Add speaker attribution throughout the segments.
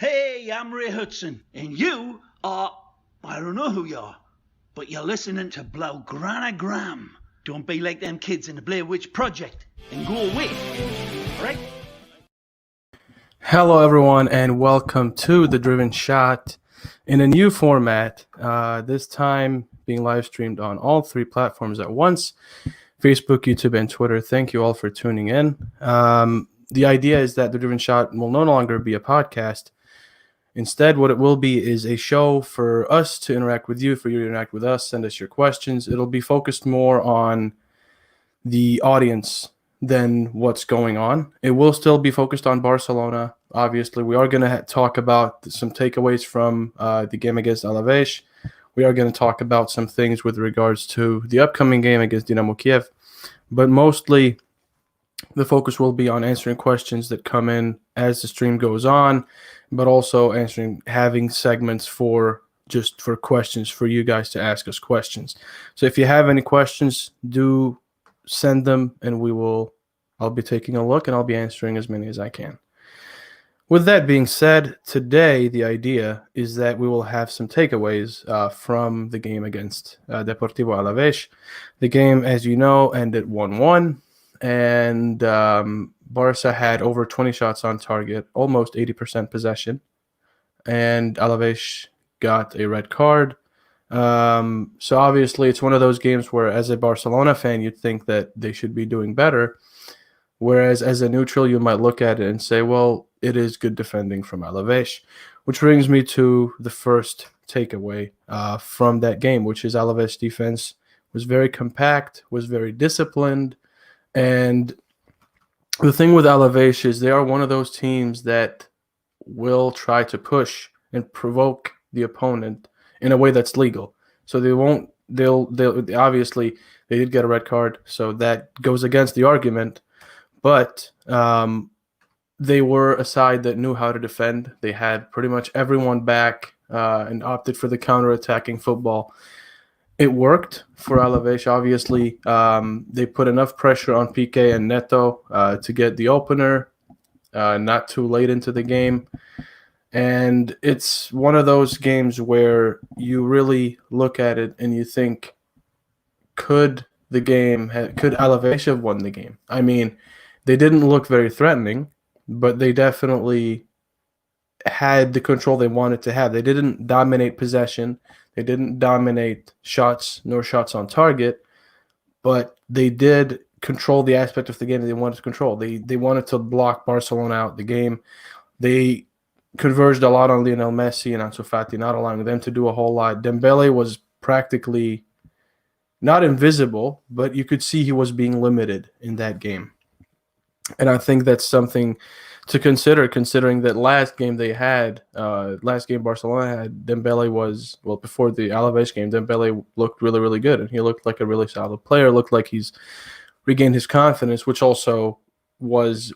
Speaker 1: Hey, I'm Ray Hudson, and you are, I don't know who you are, but you're listening to Blaugrana Graham. Don't be like them kids in the Blair Witch Project and go away, alright?
Speaker 2: Hello, everyone, and welcome to The Driven Shot in a new format, this time being live streamed on all three platforms at once, Facebook, YouTube, and Twitter. Thank you all for tuning in. The idea is that The Driven Shot will no longer be a podcast. Instead, what it will be is a show for us to interact with you, for you to interact with us, send us your questions. It'll be focused more on the audience than what's going on. It will still be focused on Barcelona. Obviously, we are going to talk about some takeaways from the game against Alaves. We are going to talk about some things with regards to the upcoming game against Dynamo Kiev. But mostly, the focus will be on answering questions that come in as the stream goes on, but also having segments for questions for you guys to ask us questions. So if you have any questions, do send them, and I'll be taking a look, and I'll be answering as many as I can. With that being said, today the idea is that we will have some takeaways from the game against Deportivo Alaves. The game, as you know, ended 1-1, and Barca had over 20 shots on target, almost 80% possession, and Alaves got a red card. So obviously it's one of those games where, as a Barcelona fan, you'd think that they should be doing better, whereas as a neutral, you might look at it and say, well, it is good defending from Alaves, which brings me to the first takeaway from that game, which is Alaves defense was very compact, was very disciplined, and the thing with Alaves is they are one of those teams that will try to push and provoke the opponent in a way that's legal. So they'll obviously they did get a red card, so that goes against the argument, but they were a side that knew how to defend. They had pretty much everyone back and opted for the counter-attacking football. It worked for Alaves, obviously. They put enough pressure on Piqué and Neto to get the opener not too late into the game. And it's one of those games where you really look at it and you think, could Alaves have won the game? I mean, they didn't look very threatening, but they definitely had the control they wanted to have. They didn't dominate possession. They didn't dominate shots, nor shots on target, but they did control the aspect of the game that they wanted to control. They wanted to block Barcelona out the game. They converged a lot on Lionel Messi and Ansu Fati, not allowing them to do a whole lot. Dembele was practically not invisible, but you could see he was being limited in that game. And I think that's something to consider, considering that last game Barcelona had, Dembele was, well, before the Alaves game, Dembele looked really, really good, and he looked like a really solid player, looked like he's regained his confidence, which also was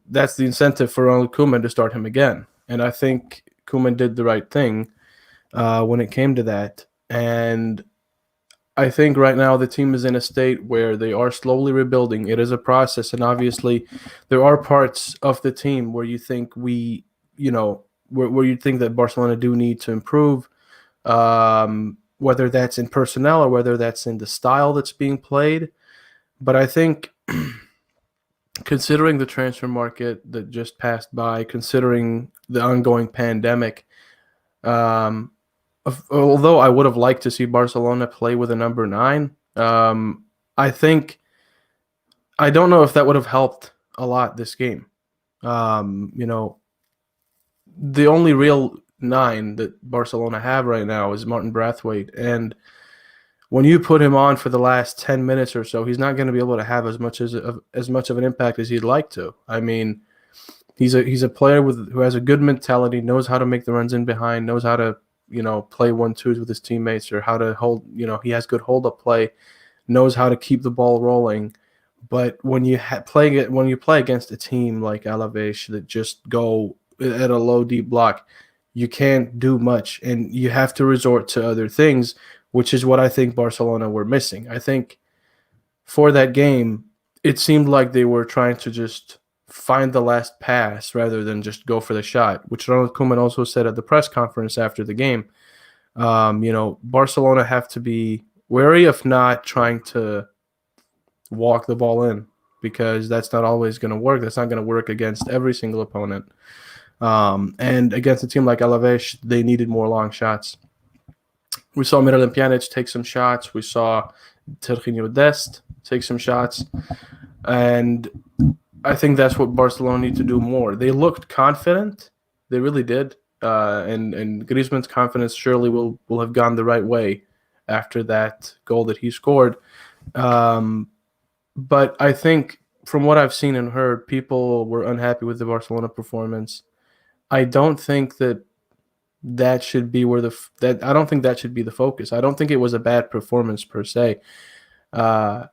Speaker 2: that's the incentive for Ronald Koeman to start him again. And I think Koeman did the right thing when it came to that. And I think right now the team is in a state where they are slowly rebuilding. It is a process, and obviously there are parts of the team where you think where you think that Barcelona do need to improve, whether that's in personnel or whether that's in the style that's being played. But I think considering the transfer market that just passed by, considering the ongoing pandemic, although I would have liked to see Barcelona play with a number 9, I think I don't know if that would have helped a lot this game. The only real 9 that Barcelona have right now is Martin Braithwaite, and when you put him on for the last 10 minutes or so, he's not going to be able to have as much of an impact as he'd like to. I mean, he's a player who has a good mentality, knows how to make the runs in behind, knows how to play 1-2s with his teammates, or how to hold. He has good hold up play, knows how to keep the ball rolling. But when you play against a team like Alaves that just go at a low deep block, you can't do much, and you have to resort to other things, which is what I think Barcelona were missing. I think for that game, it seemed like they were trying to just find the last pass rather than just go for the shot, which Ronald Koeman also said at the press conference after the game. Barcelona have to be wary of not trying to walk the ball in, because that's not always going to work. That's not going to work against every single opponent. And against a team like Alaves, they needed more long shots. We saw Miralem Pjanic take some shots. We saw Serginho Dest take some shots. And I think that's what Barcelona need to do more. They looked confident. They really did. And Griezmann's confidence surely will have gone the right way after that goal that he scored. But I think from what I've seen and heard, people were unhappy with the Barcelona performance. I don't think that should be I don't think that should be the focus. I don't think it was a bad performance per se. I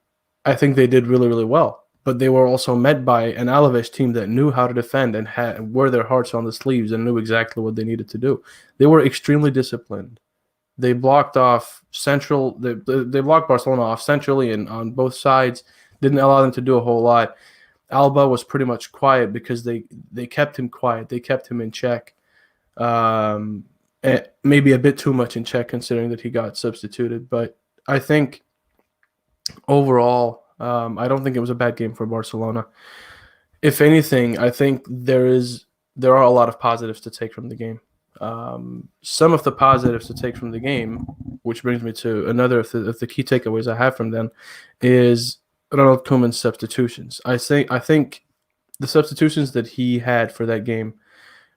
Speaker 2: think they did really, really well, but they were also met by an Alaves team that knew how to defend and wore their hearts on the sleeves and knew exactly what they needed to do. They were extremely disciplined. They blocked off central. They blocked Barcelona off centrally and on both sides. Didn't allow them to do a whole lot. Alba was pretty much quiet because they kept him quiet. They kept him in check. Maybe a bit too much in check considering that he got substituted. But I think overall, I don't think it was a bad game for Barcelona. If anything, I think there are a lot of positives to take from the game. Some of the positives to take from the game, which brings me to another of the key takeaways I have from them, is Ronald Koeman's substitutions. I think the substitutions that he had for that game,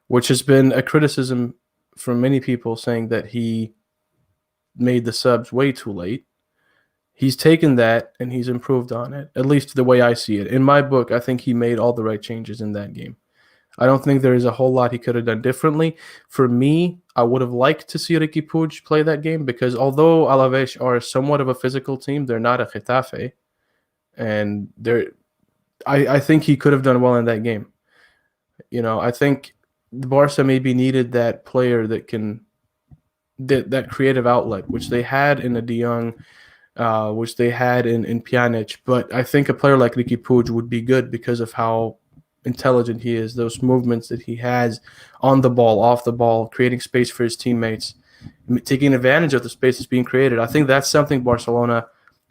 Speaker 2: which has been a criticism from many people saying that he made the subs way too late. He's taken that and he's improved on it, at least the way I see it. In my book, I think he made all the right changes in that game. I don't think there is a whole lot he could have done differently. For me, I would have liked to see Riqui Puig play that game because although Alaves are somewhat of a physical team, they're not a Getafe. And I think he could have done well in that game. I think the Barca maybe needed that player that creative outlet, which they had in the De Jong, which they had in Pjanic. But I think a player like Riqui Puig would be good because of how intelligent he is, those movements that he has on the ball, off the ball, creating space for his teammates, taking advantage of the space that's being created. I think that's something Barcelona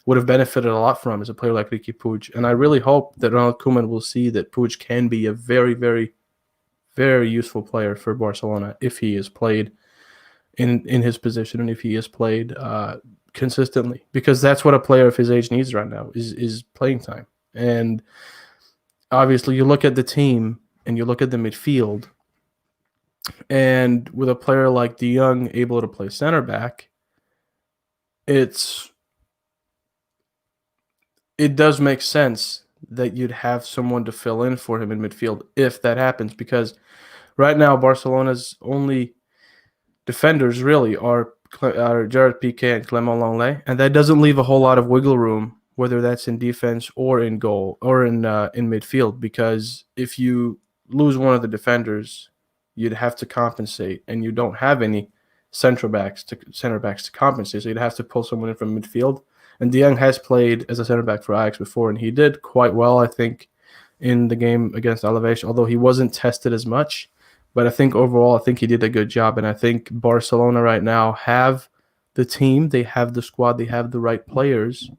Speaker 2: would have benefited a lot from as a player like Riqui Puig. And I really hope that Ronald Koeman will see that Puig can be a very, very, very useful player for Barcelona if he is played in his position and if he is played consistently, because that's what a player of his age needs right now is playing time. And obviously you look at the team and you look at the midfield, and with a player like De Jong able to play center back, it does make sense that you'd have someone to fill in for him in midfield if that happens, because right now Barcelona's only defenders really are Gerard Piqué and Clément Lenglet, and that doesn't leave a whole lot of wiggle room, whether that's in defense or in goal or in midfield, because if you lose one of the defenders, you'd have to compensate, and you don't have any center backs to compensate, so you'd have to pull someone in from midfield. And De Jong has played as a center back for Ajax before, and he did quite well, I think, in the game against Alaves, although he wasn't tested as much. But I think overall, I think he did a good job, and I think Barcelona right now have the team, they have the squad, they have the right players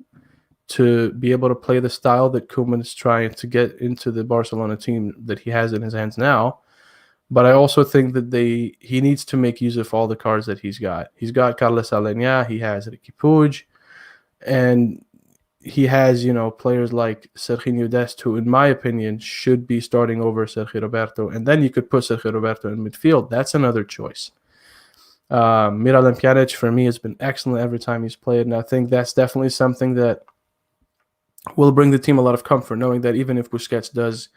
Speaker 2: to be able to play the style that Koeman is trying to get into the Barcelona team that he has in his hands now. But I also think that he needs to make use of all the cards that he's got. He's got Carles Alenya, he has Riqui Puig, and he has, players like Serginho Dest, who, in my opinion, should be starting over Sergio Roberto. And then you could put Sergio Roberto in midfield. That's another choice. Miralem Pjanic, for me, has been excellent every time he's played. And I think that's definitely something that will bring the team a lot of comfort, knowing that even if Busquets does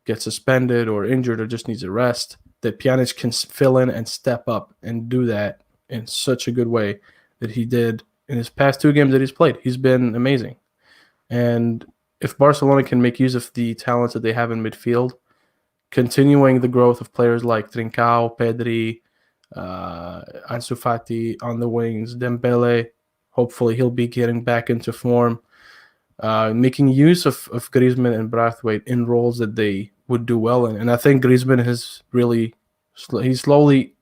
Speaker 2: get suspended or injured or just needs a rest, that Pjanic can fill in and step up and do that in such a good way that he did in his past two games that he's played. He's been amazing. And if Barcelona can make use of the talents that they have in midfield, continuing the growth of players like Trincao, Pedri, Ansu Fati on the wings, Dembele, hopefully he'll be getting back into form. making use of Griezmann and Braithwaite in roles that they would do well in. And I think Griezmann has really, he's slowly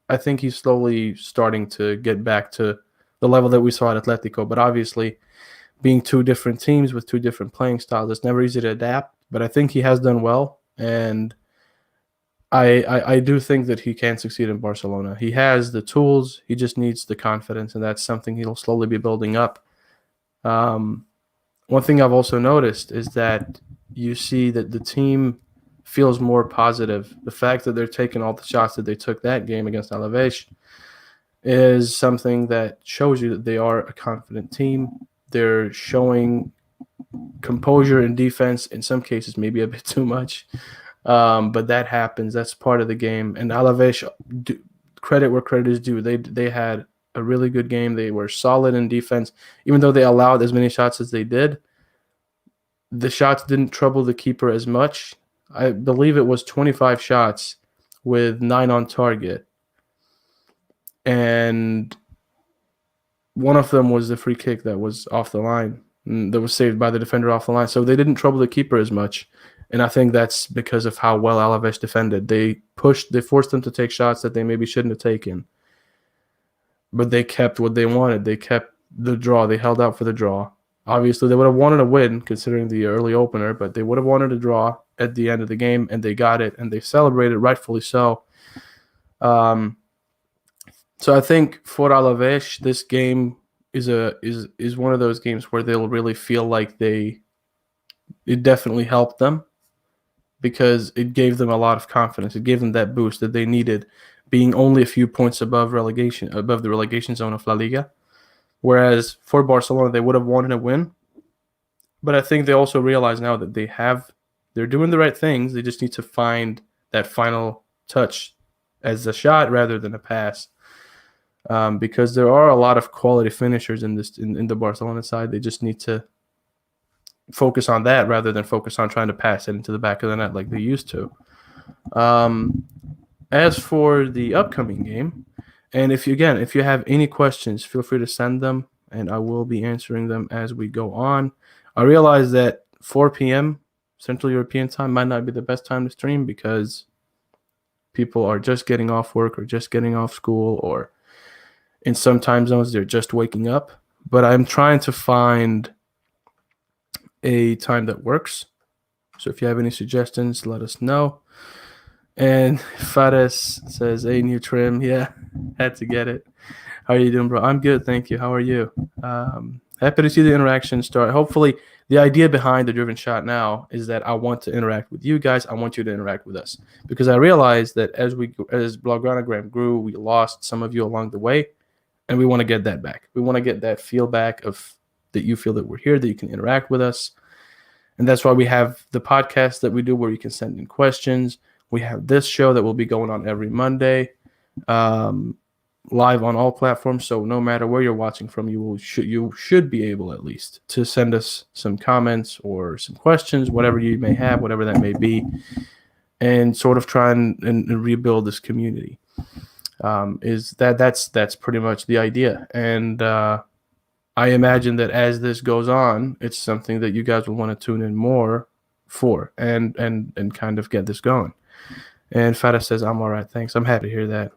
Speaker 2: starting to get back to the level that we saw at Atletico. But obviously, being two different teams with two different playing styles, it's never easy to adapt. But I think he has done well, and I do think that he can succeed in Barcelona. He has the tools. He just needs the confidence, and that's something he'll slowly be building up. One thing I've also noticed is that you see that the team feels more positive. The fact that they're taking all the shots that they took that game against Alaves is something that shows you that they are a confident team. They're showing composure in defense, in some cases maybe a bit too much. But that happens. That's part of the game. And Alaves, credit where credit is due. They had a really good game. They were solid in defense. Even though they allowed as many shots as they did, the shots didn't trouble the keeper as much. I believe it was 25 shots with 9 on target. And one of them was the free kick that was off the line, that was saved by the defender off the line. So they didn't trouble the keeper as much. And I think that's because of how well Alaves defended. They forced them to take shots that they maybe shouldn't have taken. But they kept what they wanted. They kept the draw. They held out for the draw. Obviously, they would have wanted a win considering the early opener, but they would have wanted a draw at the end of the game, and they got it, and they celebrated, rightfully so. So I think for Alaves, this game is one of those games where they'll really feel like it definitely helped them, because it gave them a lot of confidence. It gave them that boost that they needed, being only a few points above the relegation zone of La Liga. Whereas for Barcelona, they would have wanted a win. But I think they also realize now that they're doing the right things. They just need to find that final touch as a shot rather than a pass. Because there are a lot of quality finishers in the Barcelona side. They just need to focus on that rather than focus on trying to pass it into the back of the net like they used to. As for the upcoming game, and if you have any questions, feel free to send them, and I will be answering them as we go on. I realize that 4 p.m. Central European time might not be the best time to stream because people are just getting off work or just getting off school, or in some time zones they're just waking up. But I'm trying to find a time that works. So if you have any suggestions, let us know. And Fares says, "Hey, new trim." Yeah, had to get it. How are you doing, bro? I'm good, thank you. How are you? Happy to see the interaction start. Hopefully, the idea behind the Driven Shot now is that I want to interact with you guys. I want you to interact with us, because I realize that as Blaugranagram grew, we lost some of you along the way, and we want to get that back. We want to get that feel back of that you feel that we're here, that you can interact with us. And that's why we have the podcast that we do where you can send in questions. We have this show that will be going on every Monday, live on all platforms. So no matter where you're watching from, you should be able at least to send us some comments or some questions, whatever you may have, whatever that may be, and sort of try and rebuild this community. That's pretty much the idea. And I imagine that as this goes on, it's something that you guys will want to tune in more for and kind of get this going. And Fada says, "I'm all right, thanks." I'm happy to hear that.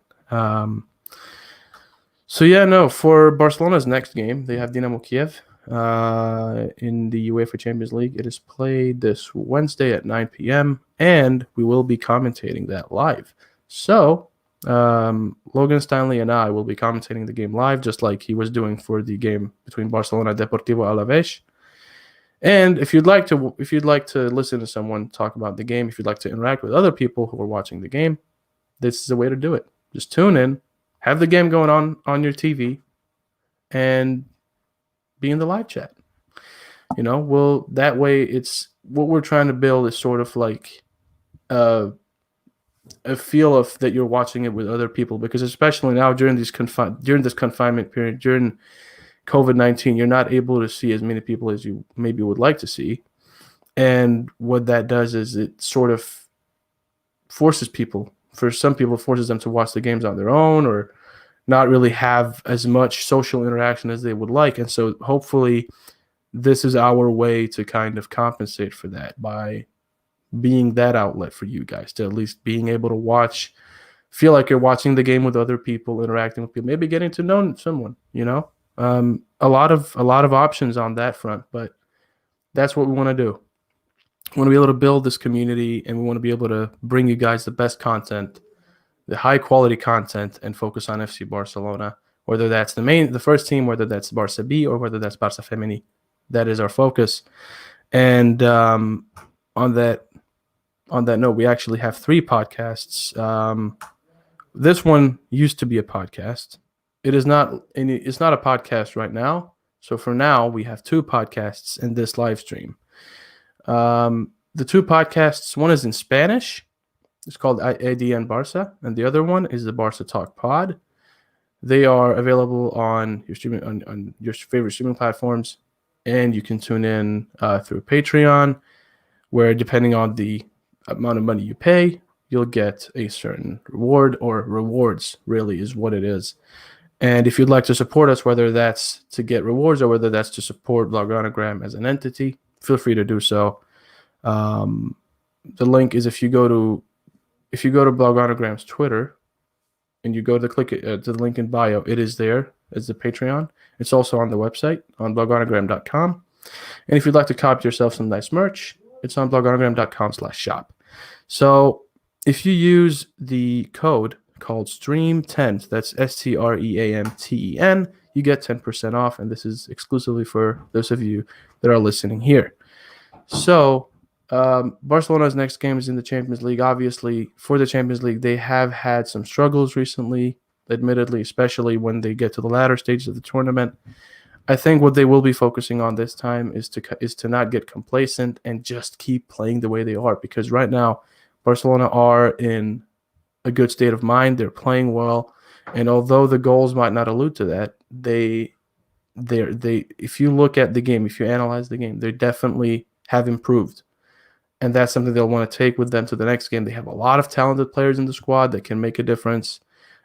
Speaker 2: For Barcelona's next game, they have Dynamo Kiev in the UEFA Champions League. It is played this Wednesday at 9 p.m., and we will be commentating that live. So Logan Stanley and I will be commentating the game live, just like he was doing for the game between Barcelona and Deportivo Alaves. And if you'd like to listen to someone talk about the game, if you'd like to interact with other people who are watching the game, this is a way to do it. Just tune in, have the game going on your TV, and be in the live chat. That way it's what we're trying to build is sort of like a feel of that you're watching it with other people, because especially now during this confinement period, during COVID-19, you're not able to see as many people as you maybe would like to see. And what that does is it sort of forces them to watch the games on their own, or not really have as much social interaction as they would like. And so hopefully this is our way to kind of compensate for that by being that outlet for you guys, to at least being able to watch, feel like you're watching the game with other people, interacting with people, maybe getting to know someone, a lot of options on that front, but that's what we want to do. We want to be able to build this community, and we want to be able to bring you guys the best content, the high quality content, and focus on FC Barcelona, whether that's the first team, whether that's Barca B, or whether that's Barca Femení. That is our focus. And on that note, we actually have 3 podcasts. This one used to be a podcast. It's not a podcast right now. So for now, we have 2 podcasts in this live stream. The 2 podcasts, one is in Spanish. It's called ADN Barca, and the other one is the Barca Talk Pod. They are available on your favorite streaming platforms, and you can tune in through Patreon, where depending on the amount of money you pay, you'll get a certain reward, or rewards really is what it is. And if you'd like to support us, whether that's to get rewards or whether that's to support Blogonogram as an entity, feel free to do so. The link is if you go to Blogonogram's Twitter and you go to click to the link in bio, it is there as the Patreon. It's also on the website on blogonogram.com. And if you'd like to copy yourself some nice merch, it's on blogonogram.com/shop. So if you use the code called STREAM10, that's STREAMTEN, you get 10% off, and this is exclusively for those of you that are listening here. So Barcelona's next game is in the Champions League. Obviously, for the Champions League, they have had some struggles recently, admittedly, especially when they get to the latter stages of the tournament. I think what they will be focusing on this time is to not get complacent and just keep playing the way they are, because right now Barcelona are in a good state of mind. They're playing well, and although the goals might not allude to that, they if you look at the game, if you analyze the game, they definitely have improved. And that's something they'll want to take with them to the next game. They have a lot of talented players in the squad that can make a difference.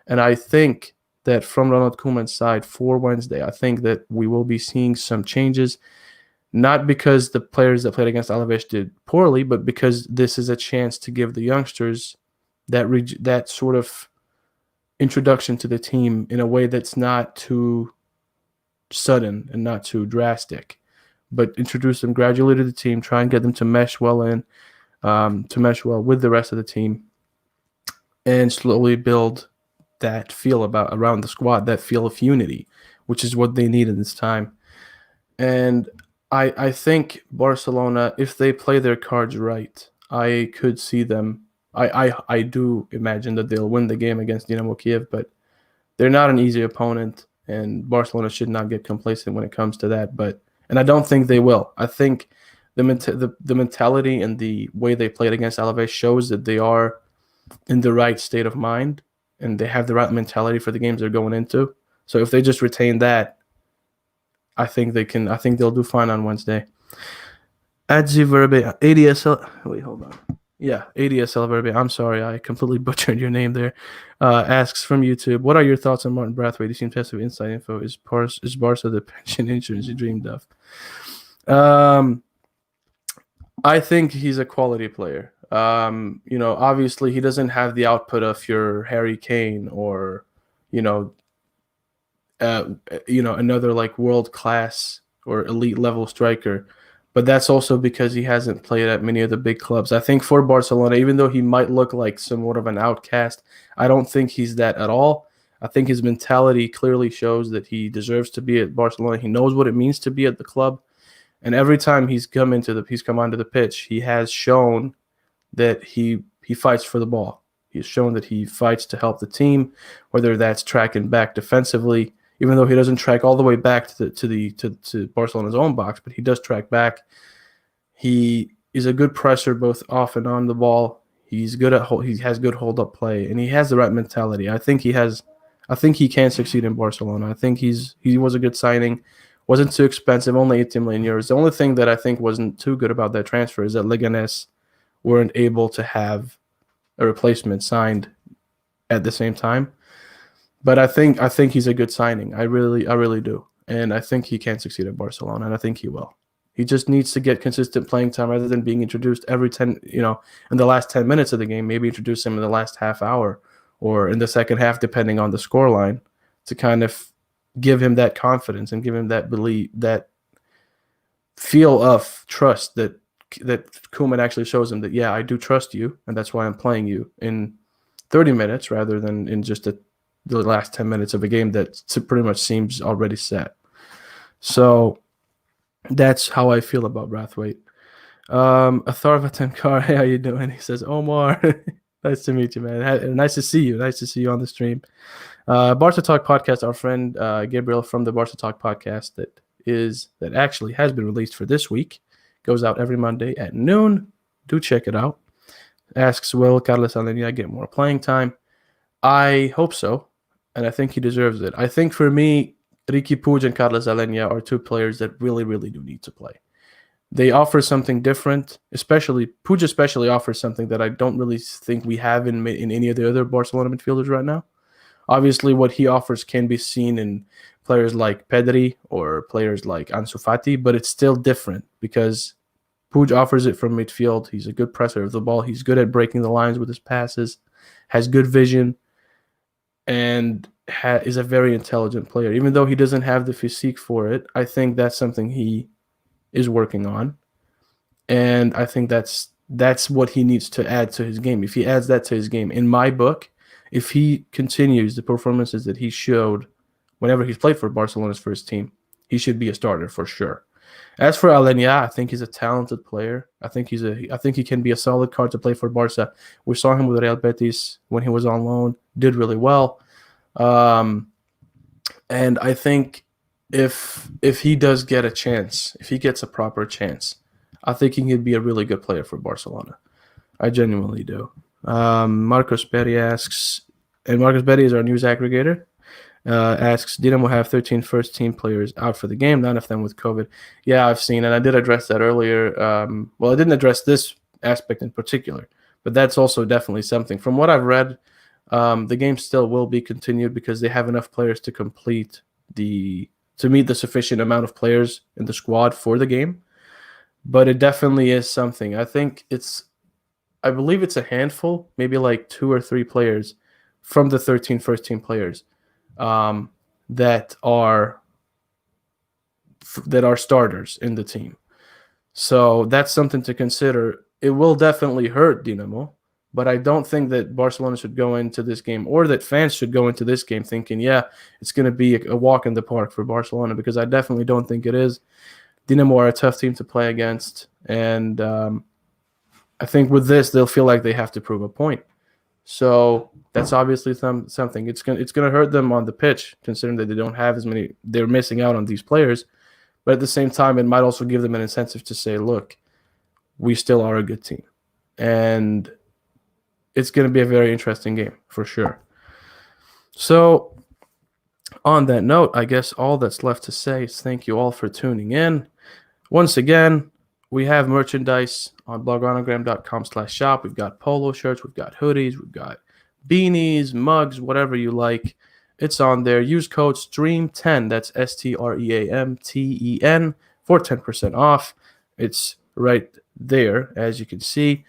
Speaker 2: And I think that from Ronald Koeman's side for Wednesday, I think that we will be seeing some changes, not because the players that played against Alaves did poorly, but because this is a chance to give the youngsters that sort of introduction to the team in a way that's not too sudden and not too drastic, but introduce them gradually to the team, try and get them to mesh well with the rest of the team, and slowly build that feel around the squad, that feel of unity, which is what they need in this time. And I think Barcelona, if they play their cards right, I could see them. I do imagine that they'll win the game against Dynamo Kiev, but they're not an easy opponent, and Barcelona should not get complacent when it comes to that. And I don't think they will. I think the mentality and the way they played against Alaves shows that they are in the right state of mind and they have the right mentality for the games they're going into. So if they just retain that, I think they can. I think they'll do fine on Wednesday. ADSL. Wait, hold on. Yeah, ADSL Verbe. I'm sorry, I completely butchered your name there. Asks from YouTube, what are your thoughts on Martin Brathwaite? You seem to have some inside info. Is Barca the pension insurance you dreamed of? I think he's a quality player. Obviously he doesn't have the output of your Harry Kane or, another like world class or elite level striker. But that's also because he hasn't played at many of the big clubs. I think for Barcelona, even though he might look like somewhat of an outcast, I don't think he's that at all. I think his mentality clearly shows that he deserves to be at Barcelona. He knows what it means to be at the club. And every time he's come onto the pitch, he has shown that he fights for the ball. He's shown that he fights to help the team, whether that's tracking back defensively, even though he doesn't track all the way back to Barcelona's own box, but he does track back. He is a good presser both off and on the ball. He's good he has good hold up play, and he has the right mentality. I think he can succeed in Barcelona. I think he was a good signing. Wasn't too expensive, only 18 million euros. The only thing that I think wasn't too good about that transfer is that Leganés weren't able to have a replacement signed at the same time. But I think he's a good signing. I really do. And I think he can succeed at Barcelona, and I think he will. He just needs to get consistent playing time rather than being introduced every 10, in the last 10 minutes of the game. Maybe introduce him in the last half hour or in the second half, depending on the scoreline, to kind of give him that confidence and give him that belief, that feel of trust that Koeman actually shows him that, yeah, I do trust you, and that's why I'm playing you in 30 minutes rather than in just the last 10 minutes of a game that pretty much seems already set. So that's how I feel about Brathwaite. Atharva Tenkar, hey, how you doing? He says, Omar, nice to meet you, man. Nice to see you. Nice to see you on the stream. Barca Talk podcast, our friend Gabriel from the Barca Talk podcast that actually has been released for this week. Goes out every Monday at noon. Do check it out. Asks, will Carlos Alenia get more playing time? I hope so, and I think he deserves it. I think for me, Ricky Puig and Carlos Alenia are two players that really, really do need to play. They offer something different, Puig especially offers something that I don't really think we have in any of the other Barcelona midfielders right now. Obviously, what he offers can be seen in players like Pedri or players like Ansu Fati, but it's still different because Puig offers it from midfield. He's a good presser of the ball. He's good at breaking the lines with his passes, has good vision, and is a very intelligent player. Even though he doesn't have the physique for it, I think that's something he is working on. And I think that's what he needs to add to his game. If he adds that to his game, in my book, if he continues the performances that he showed whenever he's played for Barcelona's first team, he should be a starter for sure. As for Alenia, I think he's a talented player. I think he can be a solid card to play for Barca. We saw him with Real Betis when he was on loan, did really well. And I think if he does get a chance, if he gets a proper chance, I think he could be a really good player for Barcelona. I genuinely do. Marcos Berry asks, and Marcos Berry is our news aggregator, asks, Dinamo have 13 first-team players out for the game, 9 of them with COVID. Yeah, I've seen, and I did address that earlier. Well, I didn't address this aspect in particular, but that's also definitely something. From what I've read, the game still will be continued because they have enough players to meet the sufficient amount of players in the squad for the game. But it definitely is something. I believe it's a handful, maybe like 2 or 3 players from the 13 first-team players that are starters in the team. So that's something to consider. It will definitely hurt Dinamo, but I don't think that Barcelona should go into this game, or that fans should go into this game thinking, yeah, it's going to be a walk in the park for Barcelona, because I definitely don't think it is. Dinamo are a tough team to play against, and I think with this, they'll feel like they have to prove a point. So that's obviously something. It's gonna hurt them on the pitch, considering that they don't have as many. They're missing out on these players, but at the same time, it might also give them an incentive to say, "Look, we still are a good team," and it's going to be a very interesting game for sure. So, on that note, I guess all that's left to say is thank you all for tuning in. Once again, we have merchandise on blogonogram.com/shop. We've got polo shirts, we've got hoodies, we've got beanies, mugs, whatever you like. It's on there. Use code STREAM10, that's STREAMTEN, for 10% off. It's right there, as you can see.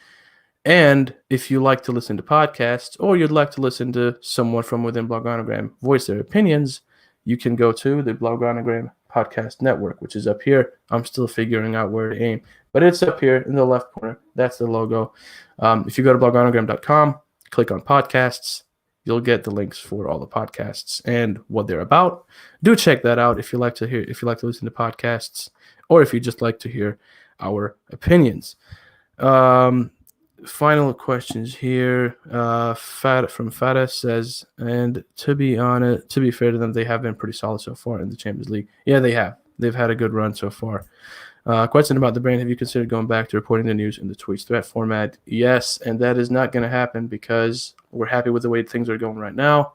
Speaker 2: And if you like to listen to podcasts, or you'd like to listen to someone from within Blogonogram voice their opinions, you can go to the Blogonogram Podcast Network, which is up here. I'm still figuring out where to aim, but it's up here in the left corner. That's the logo. If you go to blogonogram.com, click on podcasts, you'll get the links for all the podcasts and what they're about. Do check that out if you like to listen to podcasts, or if you just like to hear our opinions. Final questions here. From Fada says, and to be fair to them, they have been pretty solid so far in the Champions League. Yeah, they have. They've had a good run so far. Question about the brand. Have you considered going back to reporting the news in the tweets threat format? Yes, and that is not going to happen because we're happy with the way things are going right now.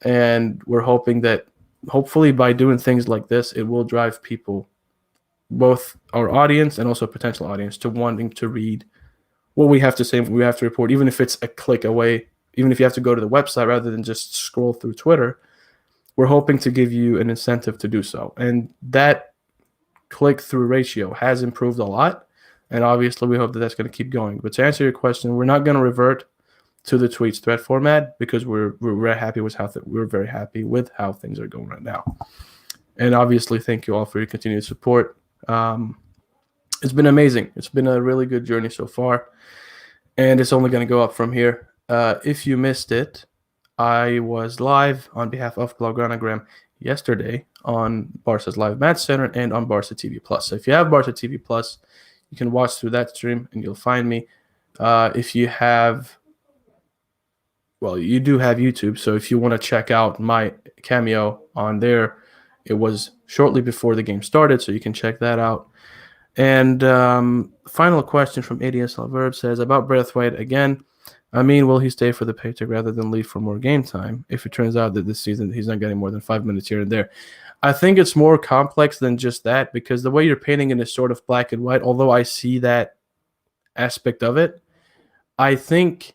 Speaker 2: And we're hoping that hopefully by doing things like this, it will drive people, both our audience and also potential audience, to wanting to read what we have to say, what we have to report, even if it's a click away, even if you have to go to the website rather than just scroll through Twitter. We're hoping to give you an incentive to do so. And that click-through ratio has improved a lot, and obviously we hope that that's going to keep going. But to answer your question, we're not going to revert to the tweets thread format because we're very happy with we're very happy with how things are going right now. And obviously, thank you all for your continued support. It's been amazing. It's been a really good journey so far, and it's only going to go up from here. If you missed it, I was live on behalf of Blaugranagram yesterday on Barca's Live Match Center and on Barca TV Plus. So if you have Barca TV Plus, you can watch through that stream and you'll find me. If you have, well, you do have YouTube. So if you want to check out my cameo on there, it was shortly before the game started, so you can check that out. And final question from ADS Alverb says, about Braithwaite again. I mean, will he stay for the paycheck rather than leave for more game time if it turns out that this season he's not getting more than 5 minutes here and there? I think it's more complex than just that, because the way you're painting it is sort of black and white, although I see that aspect of it. I think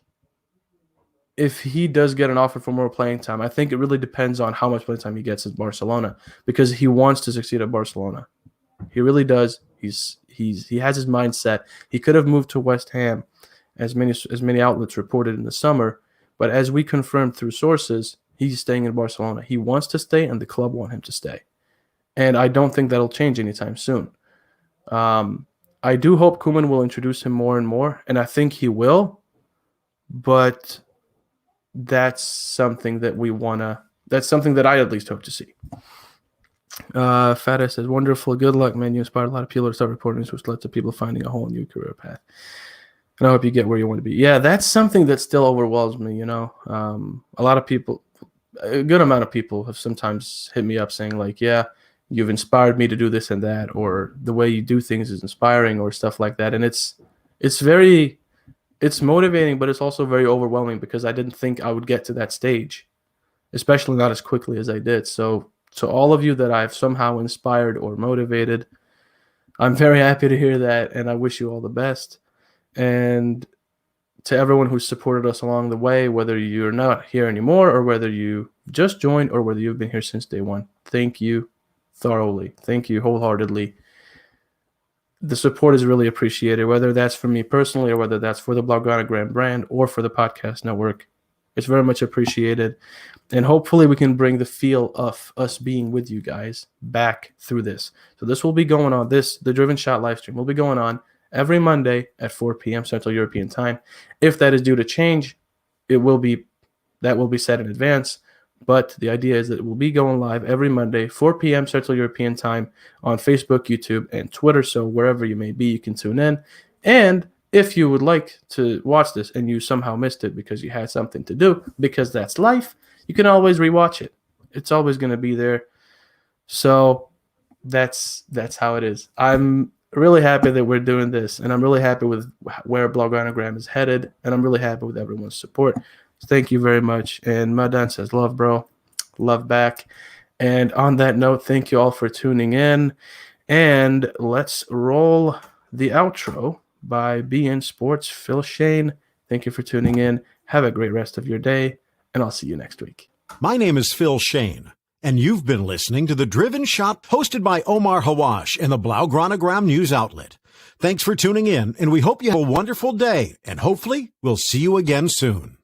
Speaker 2: if he does get an offer for more playing time, I think it really depends on how much playing time he gets at Barcelona, because he wants to succeed at Barcelona. He really does. He has his mindset. He could have moved to West Ham, as many outlets reported in the summer, but as we confirmed through sources, he's staying in Barcelona. He wants to stay, and the club want him to stay. And I don't think that'll change anytime soon. I do hope Koeman will introduce him more and more, and I think he will, but that's something that that's something that I at least hope to see. Fata says, wonderful, good luck, man. You inspired a lot of people to start reporting this, which led to people finding a whole new career path. And I hope you get where you want to be. Yeah, that's something that still overwhelms me, you know. A lot of people, a good amount of people have sometimes hit me up saying, like, yeah, you've inspired me to do this and that, or the way you do things is inspiring, or stuff like that. And it's motivating, but it's also very overwhelming, because I didn't think I would get to that stage, especially not as quickly as I did. So to all of you that I've somehow inspired or motivated, I'm very happy to hear that, and I wish you all the best. And to everyone who's supported us along the way, whether you're not here anymore or whether you just joined or whether you've been here since day one, thank you thoroughly. Thank you wholeheartedly. The support is really appreciated, whether that's for me personally or whether that's for the Blaugranagram brand or for the podcast network. It's very much appreciated. And hopefully we can bring the feel of us being with you guys back through this. So this will be going on, the Driven Shot live stream will be going on every Monday at 4 p.m. Central European time. If that is due to change, that will be set in advance. But the idea is that it will be going live every Monday, 4 p.m. Central European time on Facebook, YouTube, and Twitter. So wherever you may be, you can tune in. And if you would like to watch this and you somehow missed it because you had something to do, because that's life, you can always rewatch it. It's always going to be there. So that's how it is. I'm really happy that we're doing this, and I'm really happy with where Blaugranagram is headed, and I'm really happy with everyone's support. So thank you very much. And Madan says, love, bro. Love back. And on that note, thank you all for tuning in. And let's roll the outro by beIN Sports. Phil Shane, thank you for tuning in. Have a great rest of your day, and I'll see you next week.
Speaker 3: My name is Phil Shane, and you've been listening to The Driven Shot, hosted by Omar Hawash and the Blaugranagram News Outlet. Thanks for tuning in, and we hope you have a wonderful day, and hopefully we'll see you again soon.